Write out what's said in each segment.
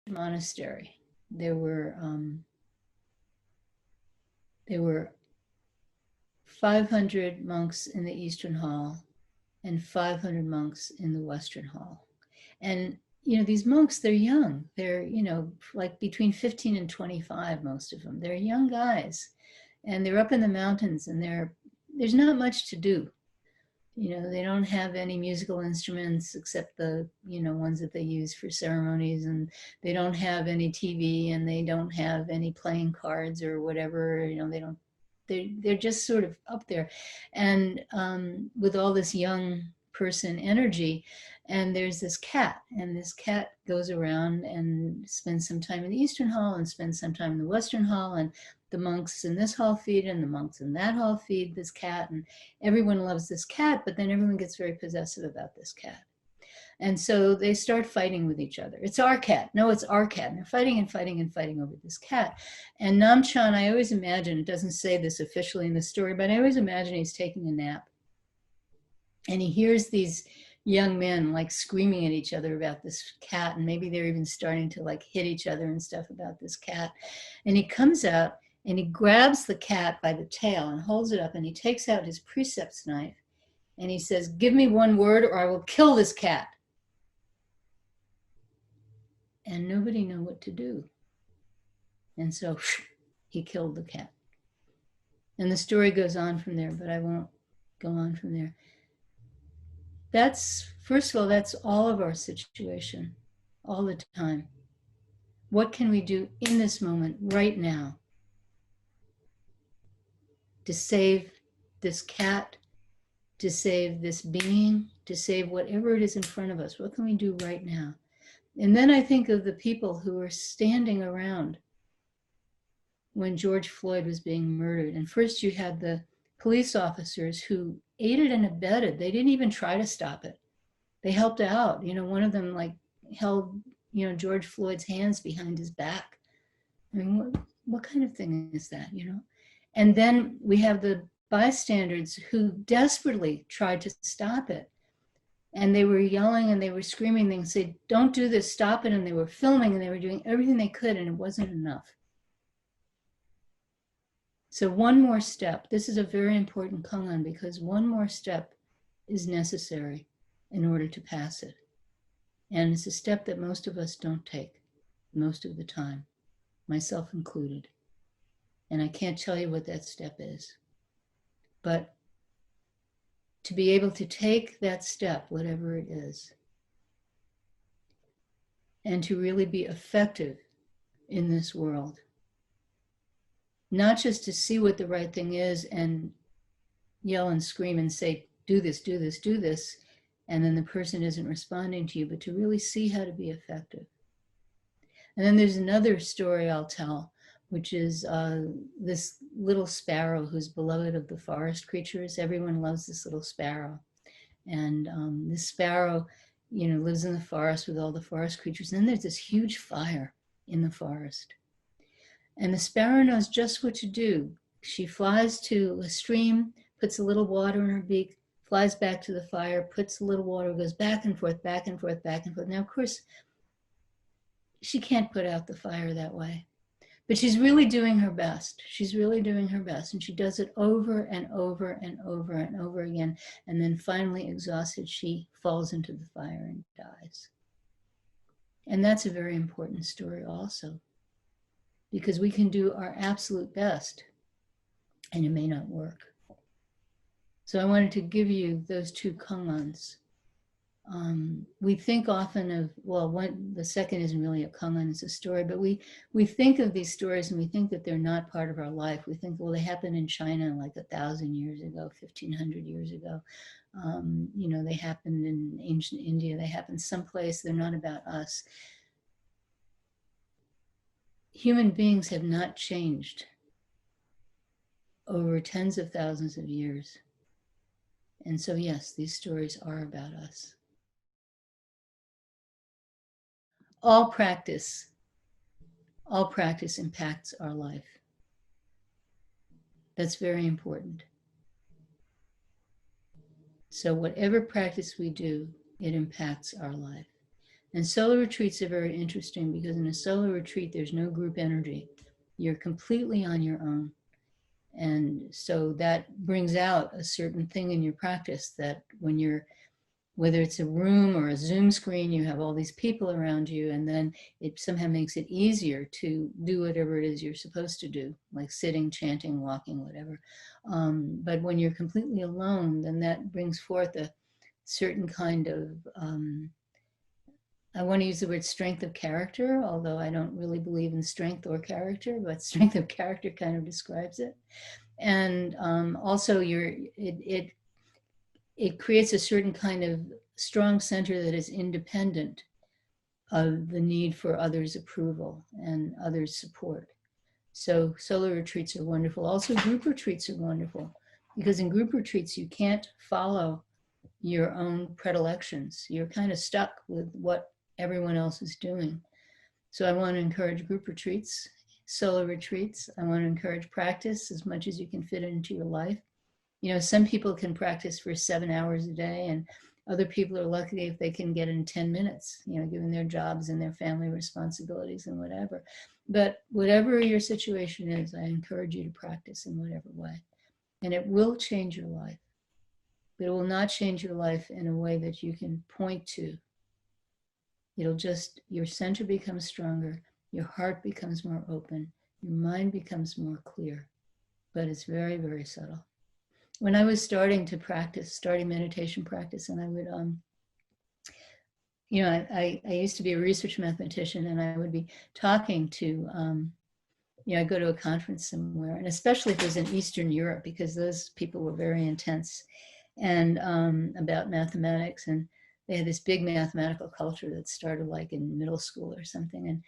monastery. There were 500 monks in the Eastern Hall and 500 monks in the Western Hall. And, these monks, they're young. They're, like between 15 and 25, most of them. They're young guys. And they're up in the mountains, and there's not much to do. They don't have any musical instruments except the, ones that they use for ceremonies, and they don't have any TV, and they don't have any playing cards or whatever. They're just sort of up there, and with all this young person energy. And there's this cat, and this cat goes around and spends some time in the Eastern Hall and spends some time in the Western Hall, and the monks in this hall feed and the monks in that hall feed this cat, and everyone loves this cat, but then everyone gets very possessive about this cat. And so they start fighting with each other. It's our cat. No, it's our cat. And they're fighting and fighting and fighting over this cat. And Nam Cheon, I always imagine, it doesn't say this officially in the story, but I always imagine he's taking a nap. And he hears these young men like screaming at each other about this cat. And maybe they're even starting to like hit each other and stuff about this cat. And he comes out and he grabs the cat by the tail and holds it up, and he takes out his precepts knife and he says, "Give me one word or I will kill this cat." And nobody knew what to do. And so he killed the cat. And the story goes on from there, but I won't go on from there. First of all, that's all of our situation, all the time. What can we do in this moment, right now, to save this cat, to save this being, to save whatever it is in front of us? What can we do right now? And then I think of the people who were standing around when George Floyd was being murdered. And first you had the police officers who aided and abetted. They didn't even try to stop it. They helped out. One of them like held, George Floyd's hands behind his back. I mean, what kind of thing is that, And then we have the bystanders who desperately tried to stop it. And they were yelling and they were screaming. They said, "Don't do this, stop it." And they were filming and they were doing everything they could, and it wasn't enough. So one more step. This is a very important kong-ans, because one more step is necessary in order to pass it. And it's a step that most of us don't take most of the time, myself included. And I can't tell you what that step is. But to be able to take that step, whatever it is, and to really be effective in this world, not just to see what the right thing is and yell and scream and say, "Do this, do this, do this," and then the person isn't responding to you, but to really see how to be effective. And then there's another story I'll tell, which is this little sparrow who's beloved of the forest creatures. Everyone loves this little sparrow. And this sparrow, lives in the forest with all the forest creatures. And then there's this huge fire in the forest. And the sparrow knows just what to do. She flies to a stream, puts a little water in her beak, flies back to the fire, puts a little water, goes back and forth, back and forth, back and forth. Now, of course, she can't put out the fire that way. But she's really doing her best. She's really doing her best. And she does it over and over and over and over again. And then finally, exhausted, she falls into the fire and dies. And that's a very important story also, because we can do our absolute best and it may not work. So I wanted to give you those two kong-ans. We think often of, the second isn't really a kong-an, it's a story, but we think of these stories and we think that they're not part of our life. We think, well, they happened in China like 1,000 years ago, 1,500 years ago. They happened in ancient India, they happened someplace, they're not about us. Human beings have not changed over tens of thousands of years. And so, yes, these stories are about us. All practice impacts our life. That's very important. So whatever practice we do, it impacts our life. And solo retreats are very interesting because in a solo retreat, there's no group energy. You're completely on your own. And so that brings out a certain thing in your practice that when you're, whether it's a room or a Zoom screen, you have all these people around you, and then it somehow makes it easier to do whatever it is you're supposed to do, like sitting, chanting, walking, whatever. But when you're completely alone, then that brings forth a certain kind of, I want to use the word strength of character, although I don't really believe in strength or character, but strength of character kind of describes it. And also it creates a certain kind of strong center that is independent of the need for others' approval and others' support. So solo retreats are wonderful. Also, group retreats are wonderful because in group retreats, you can't follow your own predilections. You're kind of stuck with what everyone else is doing. So I want to encourage group retreats, solo retreats. I want to encourage practice as much as you can fit it into your life. You know, some people can practice for 7 hours a day, and other people are lucky if they can get in 10 minutes, you know, given their jobs and their family responsibilities and whatever. But whatever your situation is, I encourage you to practice in whatever way. And it will change your life. But it will not change your life in a way that you can point to. It'll just, your center becomes stronger, your heart becomes more open, your mind becomes more clear. But it's very, very subtle. When I was starting meditation practice, and I would, you know, I used to be a research mathematician, and I would be talking to, you know, I go to a conference somewhere, and especially if it was in Eastern Europe, because those people were very intense and about mathematics, and they had this big mathematical culture that started like in middle school or something.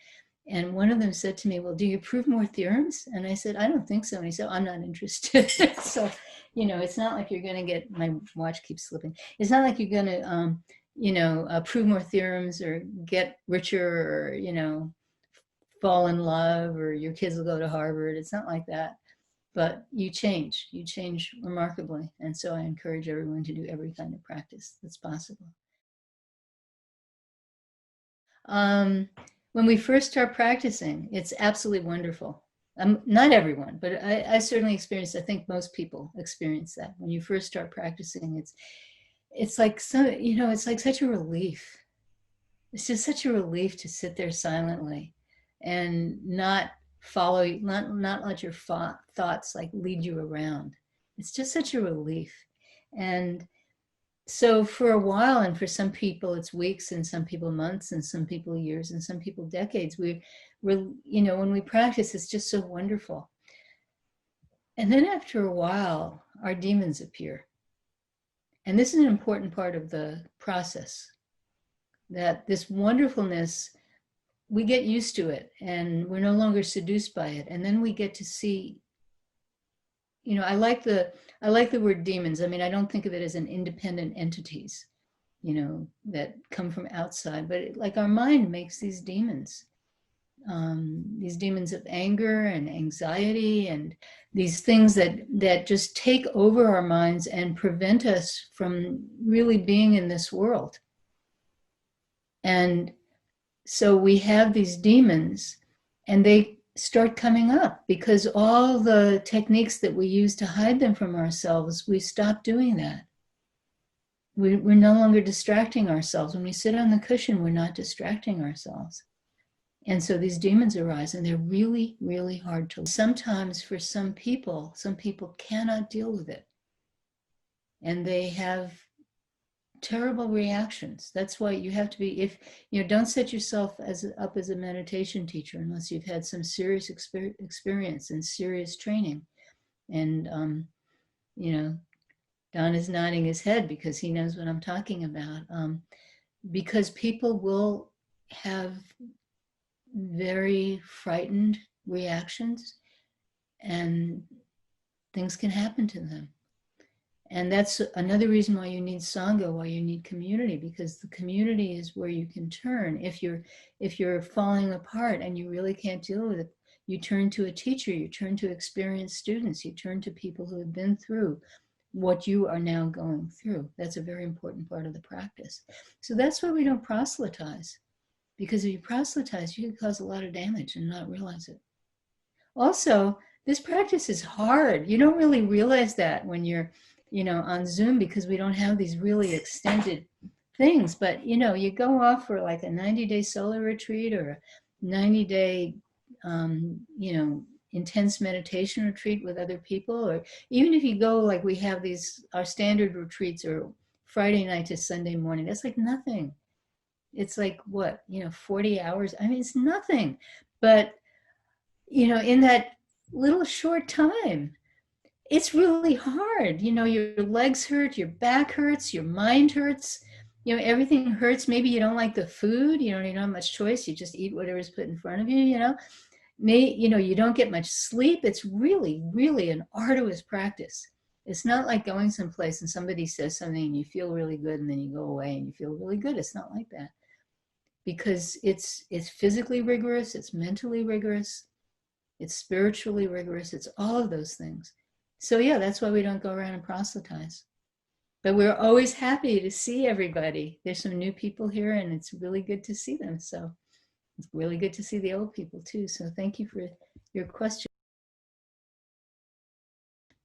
And one of them said to me, well, do you prove more theorems? And I said, I don't think so. And he said, I'm not interested. So, you know, it's not like you're going to get, my watch keeps slipping. It's not like you're going to, you know, prove more theorems or get richer or, you know, fall in love or your kids will go to Harvard. It's not like that. But you change remarkably. And so I encourage everyone to do every kind of practice that's possible. When we first start practicing, it's absolutely wonderful. Not everyone, but I certainly experienced, I think most people experience that. When you first start practicing, it's like, so, you know, it's like such a relief. It's just such a relief to sit there silently and not let your thoughts like lead you around. It's just such a relief. And so for a while, and for some people it's weeks, and some people months, and some people years, and some people decades, we're, you know, when we practice, it's just so wonderful. And then after a while, our demons appear. And this is an important part of the process, that this wonderfulness, we get used to it and we're no longer seduced by it. And then we get to see, you know, I like the word demons. I mean, I don't think of it as an independent entities, you know, that come from outside, but like our mind makes these demons of anger and anxiety, and these things that just take over our minds and prevent us from really being in this world. And so we have these demons, and they start coming up because all the techniques that we use to hide them from ourselves, we stop doing that. We're no longer distracting ourselves. When we sit on the cushion, we're not distracting ourselves. And so these demons arise, and they're really, really hard to. Sometimes for some people cannot deal with it. And they have terrible reactions. That's why you have to be, if you know, don't set yourself up as a meditation teacher unless you've had some serious experience and serious training. And you know, Don is nodding his head because he knows what I'm talking about. Because people will have very frightened reactions, and things can happen to them. And that's another reason why you need Sangha, why you need community, because the community is where you can turn. If you're falling apart and you really can't deal with it, you turn to a teacher, you turn to experienced students, you turn to people who have been through what you are now going through. That's a very important part of the practice. So that's why we don't proselytize. Because if you proselytize, you can cause a lot of damage and not realize it. Also, this practice is hard. You don't really realize that when you're, on Zoom, because we don't have these really extended things. But, you go off for like a 90-day solo retreat or a 90-day, intense meditation retreat with other people, or even if you go, like we have our standard retreats or Friday night to Sunday morning, that's like nothing. It's like what, 40 hours. I mean, it's nothing. But, in that little short time, it's really hard. Your legs hurt, your back hurts, your mind hurts, everything hurts. Maybe you don't like the food, you don't have much choice. You just eat whatever's put in front of you, you don't get much sleep. It's really, really an arduous practice. It's not like going someplace and somebody says something and you feel really good and then you go away and you feel really good. It's not like that. Because it's physically rigorous, it's mentally rigorous, it's spiritually rigorous, it's all of those things. So yeah, that's why we don't go around and proselytize. But we're always happy to see everybody. There's some new people here and it's really good to see them. So it's really good to see the old people too. So thank you for your question.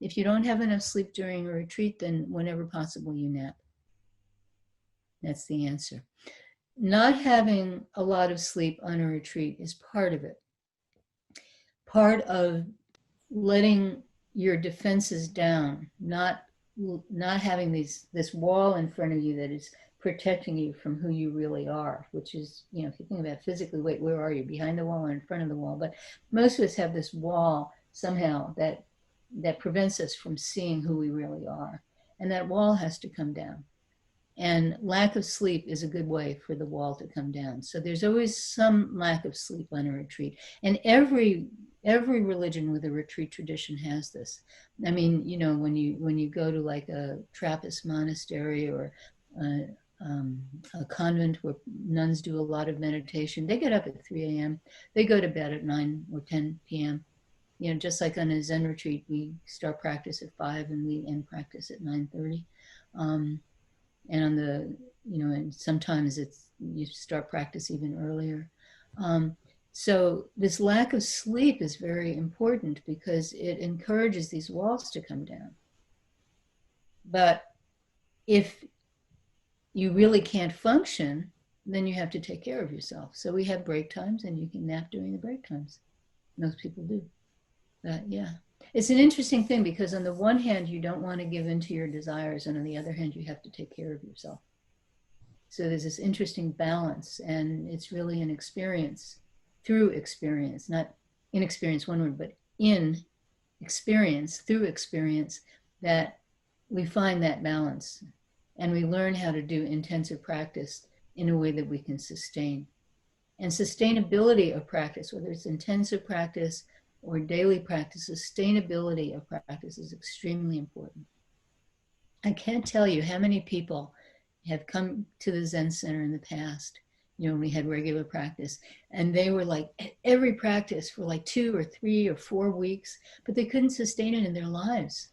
If you don't have enough sleep during a retreat, then whenever possible, you nap. That's the answer. Not having a lot of sleep on a retreat is part of it. Part of letting your defenses down, not having this wall in front of you that is protecting you from who you really are, which is, if you think about physically, wait, where are you? Behind the wall or in front of the wall? But most of us have this wall somehow that prevents us from seeing who we really are. And that wall has to come down. And lack of sleep is a good way for the wall to come down. So there's always some lack of sleep on a retreat. And every religion with a retreat tradition has this. I mean, when you go to like a Trappist monastery or a convent where nuns do a lot of meditation, they get up at 3 a.m. They go to bed at 9 or 10 p.m. Just like on a Zen retreat, we start practice at 5 and we end practice at 9:30. And on and sometimes you start practice even earlier. So this lack of sleep is very important because it encourages these walls to come down. But if you really can't function, then you have to take care of yourself. So we have break times and you can nap during the break times. Most people do. But yeah. It's an interesting thing because on the one hand, you don't want to give in to your desires, and on the other hand, you have to take care of yourself. So there's this interesting balance, and it's really an experience, through experience, not inexperience, one word, but in experience, through experience, that we find that balance, and we learn how to do intensive practice in a way that we can sustain. And sustainability of practice, whether it's intensive practice or daily practice, sustainability of practice is extremely important. I can't tell you how many people have come to the Zen Center in the past, we had regular practice, and they were like at every practice for like 2 or 3 or 4 weeks, but they couldn't sustain it in their lives.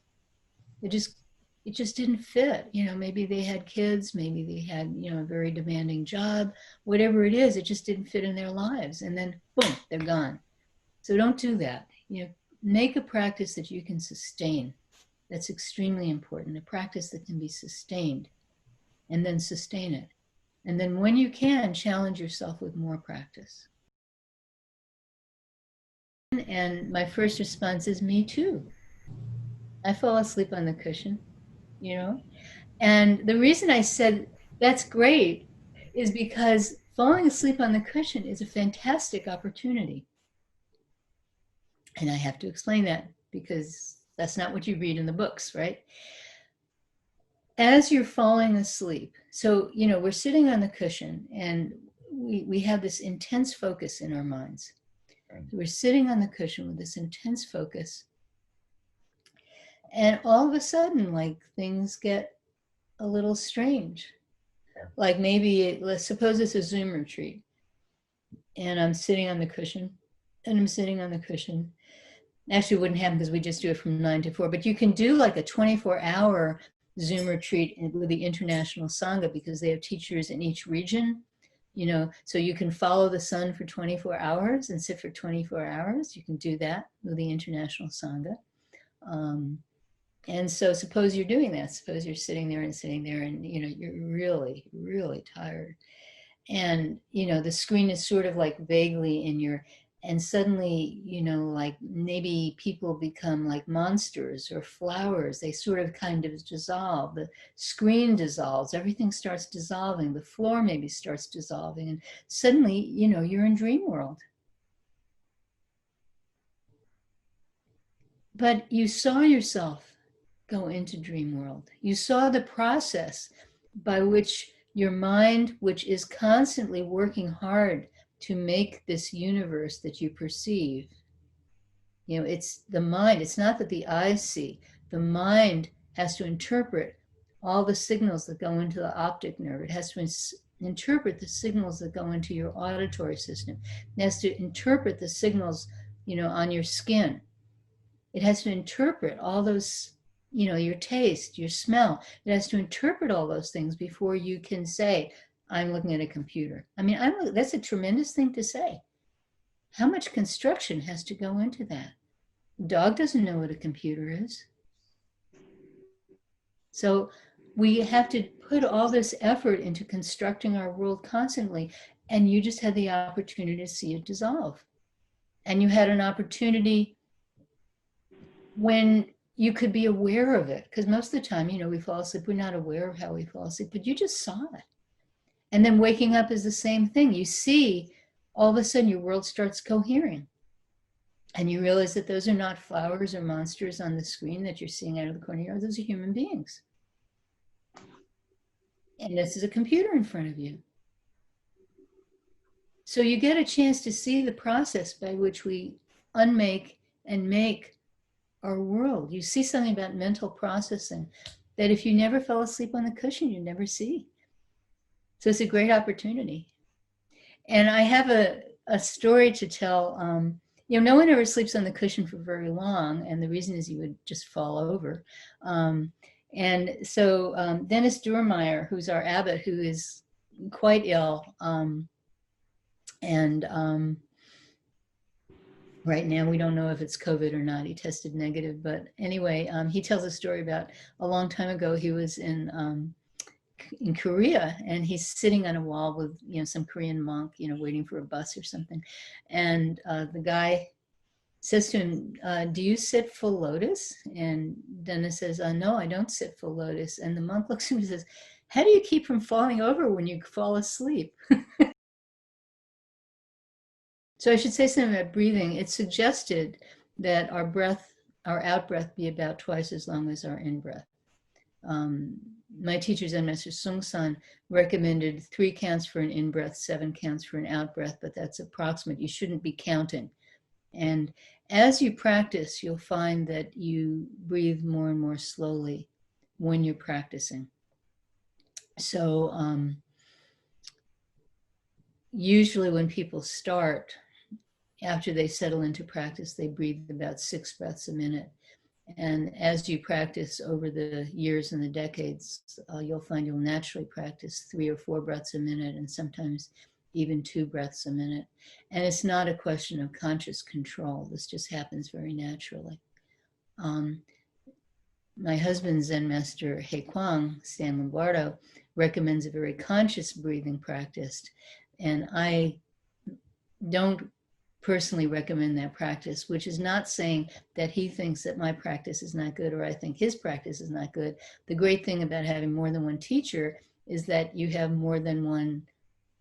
It just didn't fit. Maybe they had kids, maybe they had, a very demanding job, whatever it is, it just didn't fit in their lives. And then boom, they're gone. So don't do that. Make a practice that you can sustain. That's extremely important. A practice that can be sustained, and then sustain it. And then when you can, challenge yourself with more practice. And my first response is, me too. I fall asleep on the cushion, And the reason I said that's great is because falling asleep on the cushion is a fantastic opportunity. And I have to explain that because that's not what you read in the books, right? As you're falling asleep, so, we're sitting on the cushion and we have this intense focus in our minds. So we're sitting on the cushion with this intense focus. And all of a sudden, like, things get a little strange. Like maybe, let's suppose it's a Zoom retreat and I'm sitting on the cushion and I'm sitting on the cushion. Actually, it wouldn't happen because we just do it from 9 to 4. But you can do like a 24-hour Zoom retreat with the International Sangha because they have teachers in each region. So you can follow the sun for 24 hours and sit for 24 hours. You can do that with the International Sangha. And so suppose you're doing that. Suppose you're sitting there and, you're really, really tired. And, the screen is sort of like vaguely and suddenly, like maybe people become like monsters or flowers. They sort of kind of dissolve. The screen dissolves. Everything starts dissolving. The floor maybe starts dissolving. And suddenly, you're in dream world. But you saw yourself go into dream world. You saw the process by which your mind, which is constantly working hard to make this universe that you perceive, it's the mind. It's not that the eyes see. The mind has to interpret all the signals that go into the optic nerve. It has to interpret the signals that go into your auditory system. It has to interpret the signals, on your skin. It has to interpret all those, your taste, your smell. It has to interpret all those things before you can say, I'm looking at a computer. I mean, that's a tremendous thing to say. How much construction has to go into that? The dog doesn't know what a computer is. So we have to put all this effort into constructing our world constantly, and you just had the opportunity to see it dissolve. And you had an opportunity when you could be aware of it, because most of the time, we fall asleep, we're not aware of how we fall asleep, but you just saw it. And then waking up is the same thing. You see, all of a sudden your world starts cohering. And you realize that those are not flowers or monsters on the screen that you're seeing out of the corner of your eye. Those are human beings. And this is a computer in front of you. So you get a chance to see the process by which we unmake and make our world. You see something about mental processing that if you never fell asleep on the cushion, you'd never see. So it's a great opportunity. And I have a story to tell. No one ever sleeps on the cushion for very long, and the reason is you would just fall over. And so Dennis Durmeyer, who's our abbot, who is quite ill, and right now we don't know if it's COVID or not. He tested negative, but anyway, he tells a story about a long time ago. He was in Korea, and he's sitting on a wall with some Korean monk, waiting for a bus or something, and the guy says to him, do you sit full lotus? And Dennis says, no, I don't sit full lotus. And the monk looks at him and says, how do you keep from falling over when you fall asleep? So I should say something about breathing. It's suggested that our out breath be about twice as long as our in breath. My teacher, Zen Master Sung San, recommended 3 counts for an in breath, 7 counts for an out breath, but that's approximate. You shouldn't be counting. And as you practice, you'll find that you breathe more and more slowly when you're practicing. So usually when people start, after they settle into practice, they breathe about 6 breaths a minute. And as you practice over the years and the decades, you'll find you'll naturally practice 3 or 4 breaths a minute, and sometimes even 2 breaths a minute. And it's not a question of conscious control. This just happens very naturally. My husband, Zen Master Hae Kwang, Stan Lombardo, recommends a very conscious breathing practice. And I don't personally recommend that practice, which is not saying that he thinks that my practice is not good or I think his practice is not good. The great thing about having more than one teacher is that you have more than one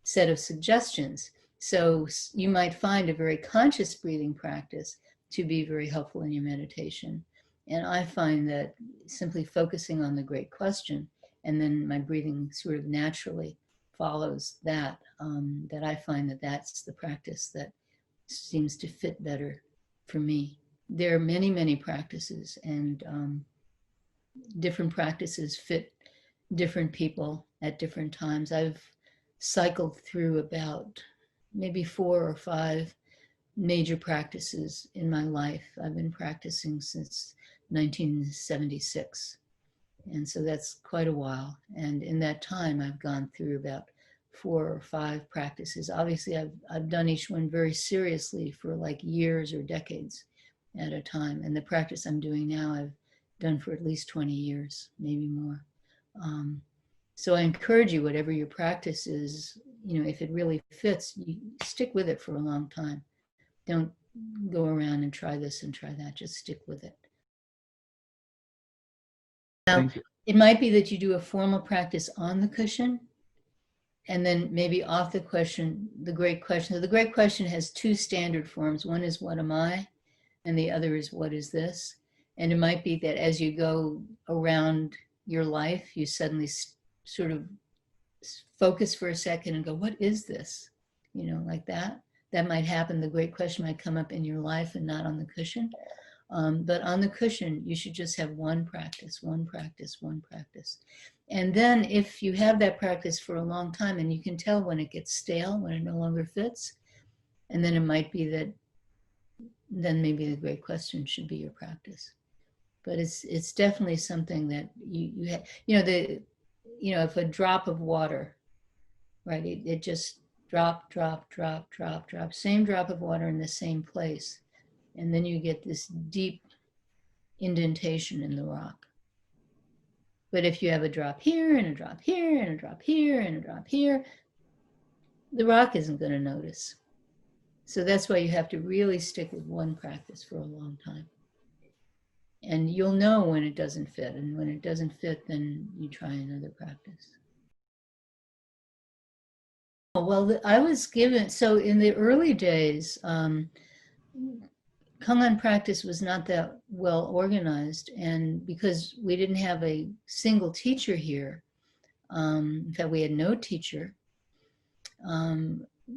set of suggestions. So you might find a very conscious breathing practice to be very helpful in your meditation. And I find that simply focusing on the great question and then my breathing sort of naturally follows that, that I find that that's the practice that seems to fit better for me. There are many, many practices, and different practices fit different people at different times. I've cycled through about maybe 4 or 5 major practices in my life. I've been practicing since 1976. And so that's quite a while. And in that time, I've gone through about 4 or 5 practices. Obviously, I've done each one very seriously for like years or decades at a time. And the practice I'm doing now, I've done for at least 20 years, maybe more. So I encourage you, whatever your practice is, if it really fits, you stick with it for a long time. Don't go around and try this and try that. Just stick with it. Now, it might be that you do a formal practice on the cushion, and then maybe off the question, the great question. So the great question has 2 standard forms. One is, what am I? And the other is, what is this? And it might be that as you go around your life, you suddenly sort of focus for a second and go, what is this? Like that. That might happen. The great question might come up in your life and not on the cushion. But on the cushion, you should just have one practice, one practice, one practice. And then if you have that practice for a long time, and you can tell when it gets stale, when it no longer fits, and then it might be that then maybe the great question should be your practice. But it's definitely something that you have, if a drop of water, right, it just drop, same drop of water in the same place. And then you get this deep indentation in the rock. But if you have a drop here and a drop here and a drop here and a drop here, the rock isn't going to notice. So that's why you have to really stick with one practice for a long time. And you'll know when it doesn't fit. And when it doesn't fit, then you try another practice. Well, I was given, so in the early days, kong-ans practice was not that well organized, and because we didn't have a single teacher here, in fact, we had no teacher,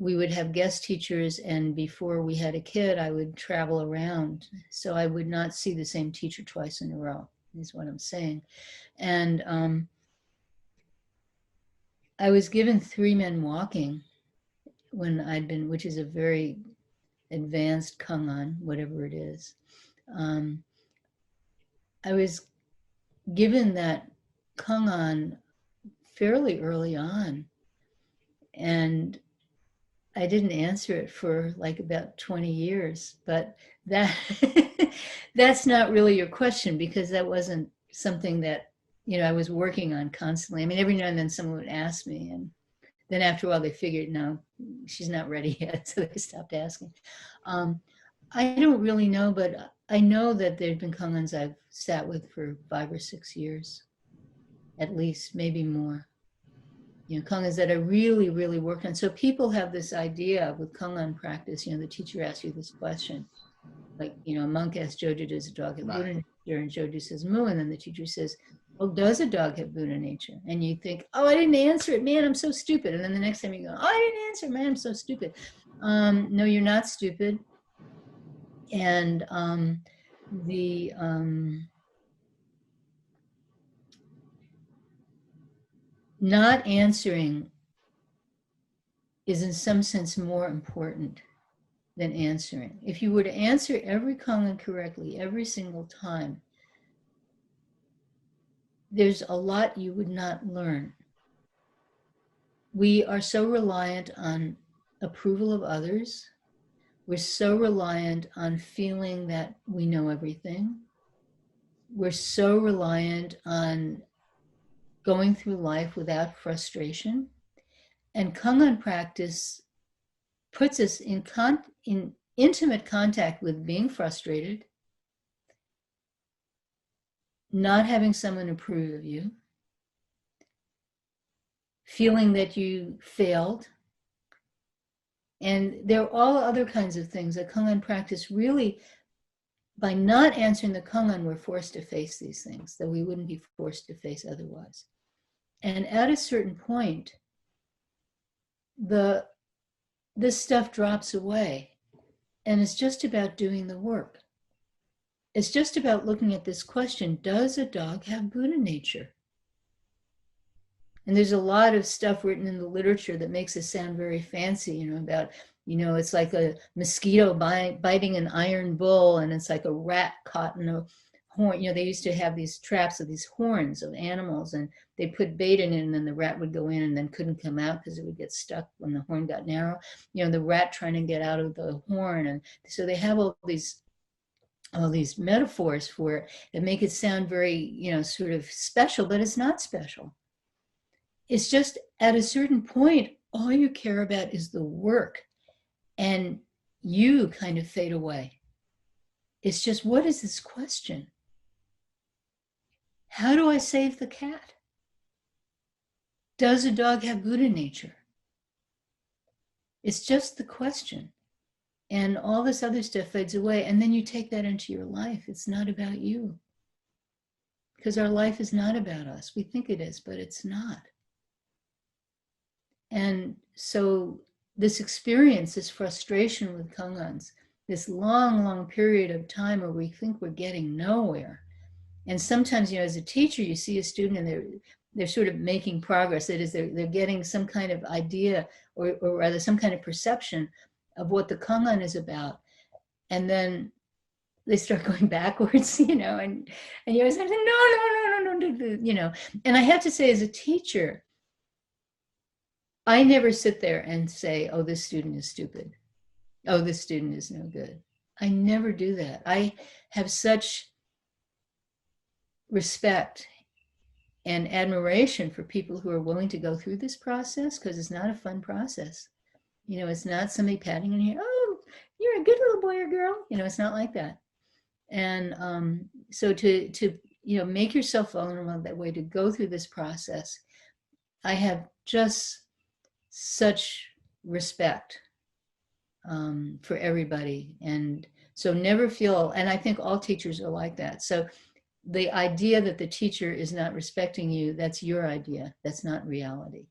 we would have guest teachers, and before we had a kid, I would travel around, so I would not see the same teacher twice in a row, is what I'm saying. And I was given 3 men walking when I'd been, which is a very advanced kong-ans, whatever it is. I was given that kong-ans fairly early on, and I didn't answer it for like about 20 years, but that that's not really your question, because that wasn't something that, I was working on constantly. I mean, every now and then someone would ask me, and then after a while they figured, no, she's not ready yet, so they stopped asking. I don't really know, but I know that there've been kong-ans I've sat with for 5 or 6 years, at least, maybe more. Kong-ans that I really, really worked on. So people have this idea with kong-ans practice, the teacher asks you this question, like, a monk asks Joju, does a dog have Buddha nature? And Joju says, moo. And then the teacher says, well, does a dog have Buddha nature? And you think, oh, I didn't answer it, man, I'm so stupid. And then the next time you go, oh, I didn't answer it, man, I'm so stupid. No, you're not stupid. And not answering is in some sense more important than answering. If you were to answer every kong-ans correctly every single time, there's a lot you would not learn. We are so reliant on approval of others. We're so reliant on feeling that we know everything. We're so reliant on going through life without frustration. And kong-ans practice puts us in intimate contact with being frustrated, not having someone approve of you, feeling that you failed. And there are all other kinds of things that kong-ans practice really, by not answering the kong-ans, we're forced to face these things that we wouldn't be forced to face otherwise. And at a certain point, this stuff drops away, and it's just about doing the work. It's just about looking at this question, does a dog have Buddha nature? And there's a lot of stuff written in the literature that makes it sound very fancy, about, it's like a mosquito biting an iron bull, and it's like a rat caught in a horn, they used to have these traps of these horns of animals, and they put bait in it, and then the rat would go in and then couldn't come out because it would get stuck when the horn got narrow. The rat trying to get out of the horn. And so they have all these metaphors for it that make it sound very, sort of special, but it's not special. It's just at a certain point, all you care about is the work, and you kind of fade away. It's just, what is this question? How do I save the cat? Does a dog have Buddha nature? It's just the question. And all this other stuff fades away. And then you take that into your life. It's not about you. Because our life is not about us. We think it is, but it's not. And so this experience, this frustration with kong-ans, this long, long period of time where we think we're getting nowhere. And sometimes, as a teacher, you see a student and they're sort of making progress. That is, they're getting some kind of idea, or rather some kind of perception of what the kong-an is about. And then they start going backwards, and you always have to no. And I have to say, as a teacher, I never sit there and say, oh, this student is stupid. Oh, this student is no good. I never do that. I have such respect and admiration for people who are willing to go through this process, because it's not a fun process. It's not somebody patting on you, oh, you're a good little boy or girl. It's not like that. And so to make yourself vulnerable that way, to go through this process, I have just such respect for everybody. And so never feel, and I think all teachers are like that. So the idea that the teacher is not respecting you, that's your idea. That's not reality.